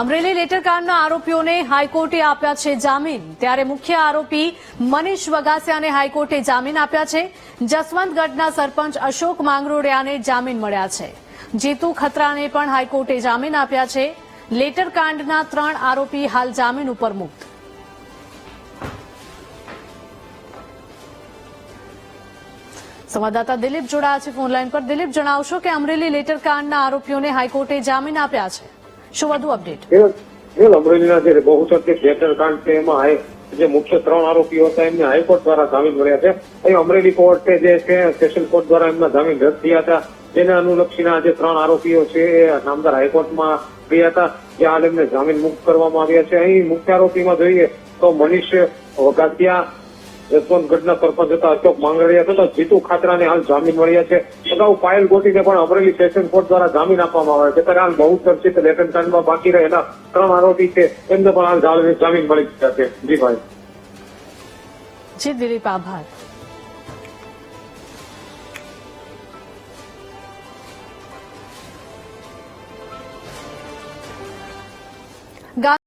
અમરેલી લેટરકાંડના આરોપીઓને હાઈકોર્ટે આપ્યા છે જામીન, ત્યારે મુખ્ય આરોપી મનીષ વગાસિયાને હાઈકોર્ટે જામીન આપ્યા છે। જસવંતગઢના સરપંચ અશોક માંગરોળિયાને જામીન મળ્યા છે। જીતુ ખત્રાને પણ હાઈકોર્ટે જામીન આપ્યા છે। લેટરકાંડના 3 આરોપી હાલ જામીન ઉપર મુક્ત। સંવાદદાતા દિલીપ જોડાયા છે ફોનલાઈન પર। દિલીપ, જણાવશો કે અમરેલી લેટરકાંડના આરોપીઓને હાઈકોર્ટે જામીન આપ્યા છે, શું વધુ અપડેટ? અમરેલીના જે બહુચર્ચિત લેટરકાંડ છે એમાં જે મુખ્ય 3 આરોપીઓ હતા એમને હાઈકોર્ટ દ્વારા જામીન મળ્યા છે। અહીં અમરેલી કોર્ટે જે છે સેશન કોર્ટ દ્વારા એમના જામીન રદ થયા હતા, જેને અનુલક્ષીને જે 3 આરોપીઓ છે એ નામદાર હાઈકોર્ટમાં ગયા હતા, જે હાલ એમને જામીન મુક્ત કરવામાં આવ્યા છે। અહીં મુખ્ય આરોપીમાં જોઈએ તો મનીષ વગાસિયા, જસવંતગઢના સરપંચ હતા અશોક માંગરોળિયા તથા જીતુ ખાતરાને હાલ જામીન મળ્યા છે। અગાઉ પાયલ ગોટીને પણ અમરેલી સેશન કોર્ટ દ્વારા જામીન આપવામાં આવ્યા છે, ત્યારે હાલ બહુચર્ચિત લેટરકાંડમાં બાકી રહેલા 3 આરોપી છે એમને પણ હાલ જામીન મળી ગયા છે। જી ભાઈ। જી દિલીપ, આભાર।